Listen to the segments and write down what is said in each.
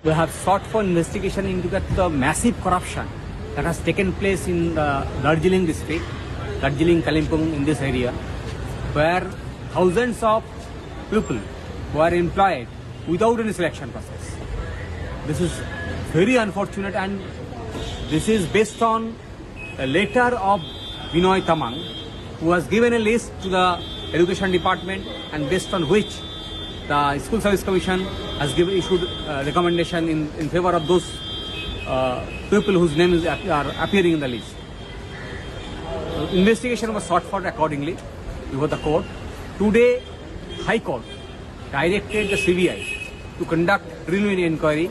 We have sought for investigation into the massive corruption that has taken place in the Darjeeling district, Darjeeling, Kalimpong, in this area, where thousands of people were employed without any selection process. This is very unfortunate, and this is based on a letter of Binoy Tamang, who has given a list to the Education Department, and based on which the School Service Commission has issued recommendation in favor of those people whose names are appearing in the list. Investigation was sought for accordingly before the court. Today, High Court directed the CBI to conduct preliminary inquiry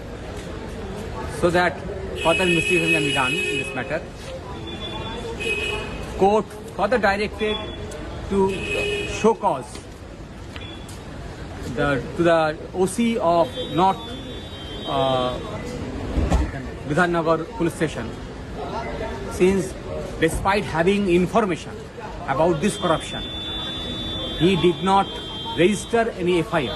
so that further investigation can be done in this matter. Court further directed to show cause to the OC of North Vidhannagar Police Station, since despite having information about this corruption, he did not register any FIR.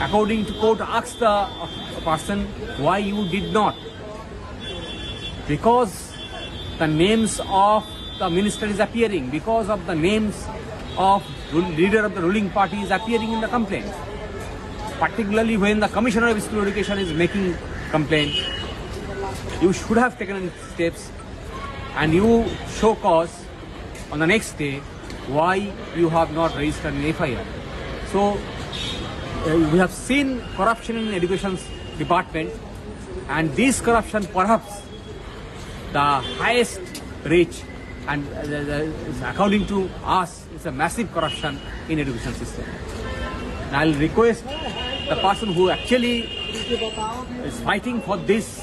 According to court, asked the person, why you did not? Because the names of the minister is appearing, because of the names of leader of the ruling party is appearing in the complaint. Particularly when the Commissioner of School Education is making complaint, you should have taken steps and you show cause on the next day why you have not registered an FIR. So we have seen corruption in education department, and this corruption perhaps the highest reach, and according to us, it's a massive corruption in education system. And I'll request the person who actually is fighting for this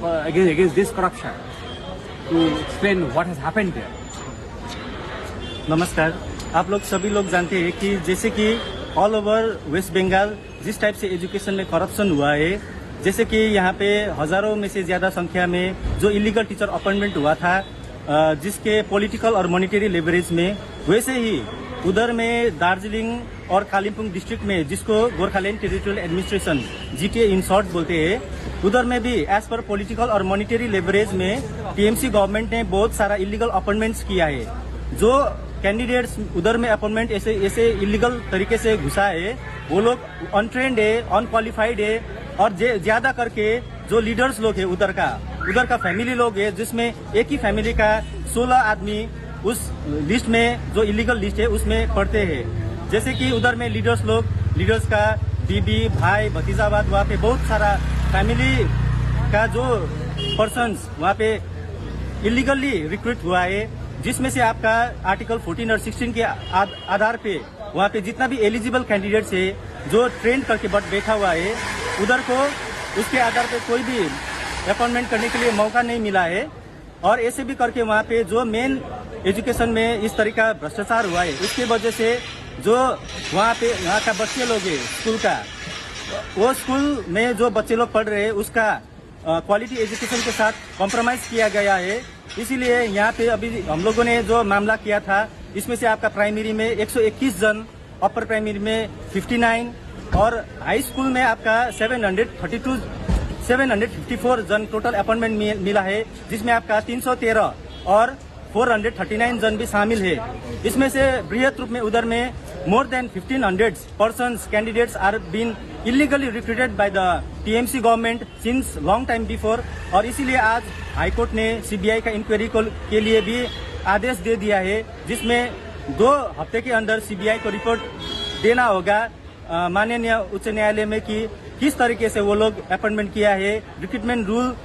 against this corruption to explain what has happened there. नमस्कार। आप लोग सभी लोग जानते हैं कि जैसे कि ऑल ओवर वेस्ट बंगाल जिस टाइप से एजुकेशन में करप्शन हुआ है, जैसे कि यहाँ पे हजारों में से ज्यादा संख्या में जो इलीगल टीचर अपॉइंटमेंट हुआ था, जिसके पॉलिटिकल और मॉनेटरी लेवरेज में, वैसे ही उधर में दार्जिलिंग और कालिम्पोंग डिस्ट्रिक्ट में, जिसको Gorkhaland territorial administration GTA in short बोलते हैं, उधर में भी एज पर पॉलिटिकल और मॉनेटरी लेवरेज में टीएमसी गवर्नमेंट ने बहुत सारा इलीगल अपॉइंटमेंट्स किया है। जो कैंडिडेट्स उधर में अपॉइंटमेंट ऐसे इलीगल तरीके से घुसा है, वो लोग अनट्रेंड है, अनक्वालिफाइड है, और ज्यादा करके जो लीडर्स लोग है उधर का फैमिली लोग है, जिसमें एक ही फैमिली का 16 आदमी उस लिस्ट में, जो इलीगल लिस्ट है, उसमें पढ़ते हैं। जैसे कि उधर में लीडर्स का बीबी, भाई, भतीजावाद, वहाँ पे बहुत सारा फैमिली का जो पर्सन्स वहाँ पे इलीगली रिक्रूट हुआ है, जिसमें से आपका आर्टिकल 14 और 16 के आधार पे वहाँ पे जितना भी एलिजिबल कैंडिडेट्स है जो ट्रेन करके बैठा हुआ है, उधर को उसके आधार पे कोई भी अपॉइंटमेंट करने के लिए मौका नहीं मिला है। और ऐसे भी करके वहाँ पे जो मेन एजुकेशन में इस तरह का भ्रष्टाचार हुआ है, उसकी वजह से जो वहाँ का बच्चे लोग है स्कूल का, वो स्कूल में जो बच्चे लोग पढ़ रहे हैं उसका क्वालिटी एजुकेशन के साथ कॉम्प्रोमाइज किया गया है। इसीलिए यहाँ पे अभी हम लोगों ने जो मामला किया था, इसमें से आपका प्राइमरी में 121 जन, अपर प्राइमरी में 59 और हाई स्कूल में आपका 754 जन टोटल अपॉइंटमेंट मिला है, जिसमें आपका 313 और 439 जन भी शामिल है। इसमें से बृहद रूप में उधर में more than 1500 persons candidates are been illegally recruited by the TMC government since long time before। और इसीलिए आज हाई कोर्ट ने CBI का इंक्वायरी के लिए भी आदेश दे दिया है, जिसमें 2 हफ्ते के अंदर CBI को रिपोर्ट देना होगा माननीय उच्च न्यायालय में कि किस तरीके से वो लोग अपॉइंटमेंट किया है, रिक्रूटमेंट रूल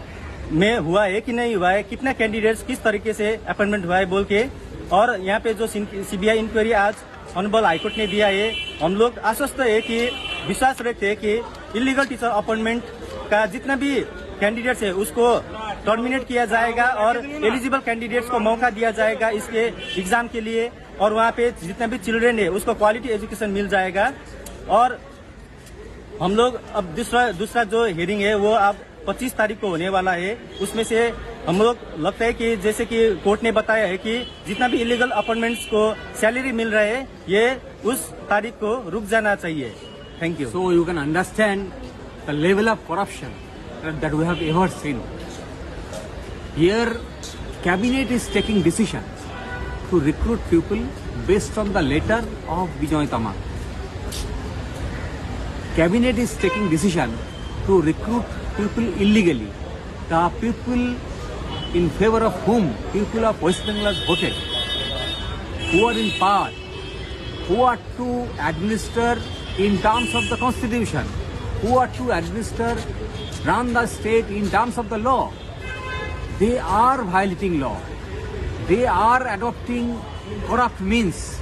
में हुआ है कि नहीं हुआ है, कितना कैंडिडेट्स किस तरीके से अपॉइंटमेंट हुआ है बोल के। और यहाँ पे जो CBI इंक्वायरी आज ऑनरेबल हाईकोर्ट ने दिया है, हम लोग आश्वस्त है कि विश्वास रखते हैं कि इलीगल टीचर अपॉइंटमेंट का जितना भी कैंडिडेट्स है उसको टर्मिनेट किया जाएगा और एलिजिबल कैंडिडेट्स को मौका दिया जाएगा इसके एग्जाम के लिए, और वहाँ पे जितना भी चिल्ड्रेन है उसको क्वालिटी एजुकेशन मिल जाएगा। और हम लोग अब दूसरा जो हियरिंग है वो अब 25 तारीख को होने वाला है। उसमें से हम लोग लगता है कि जैसे कि कोर्ट ने बताया है कि जितना भी इलीगल अपॉइंटमेंट्स को सैलरी मिल रहा है, ये उस तारीख को रुक जाना चाहिए। Thank you. So you can understand the level of corruption that we have ever seen. Here, cabinet is taking decisions to recruit people based on the letter of Bijoy Tamak. Cabinet is taking decision to recruit people illegally. The people in favor of whom people of West Bengal has voted, who are in power, who are to administer in terms of the constitution, who are to administer, run the state in terms of the law. They are violating law. They are adopting corrupt means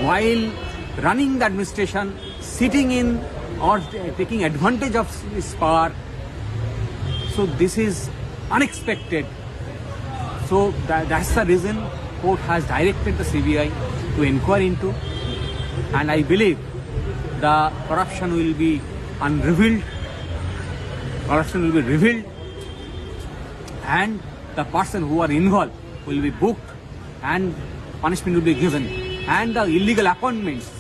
while running the administration, sitting in or taking advantage of this power. So this is unexpected. So that's the reason court has directed the CBI to inquire into, and I believe the corruption will be unrevealed. Corruption will be revealed, and the person who are involved will be booked, and punishment will be given, and the illegal appointments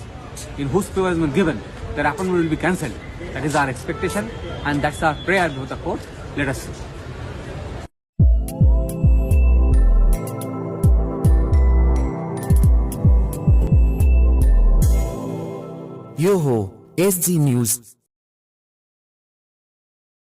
in whose favor has been given, their appointment will be cancelled. That is our expectation, and that's our prayer to the court. Let us see. यो हो SG news.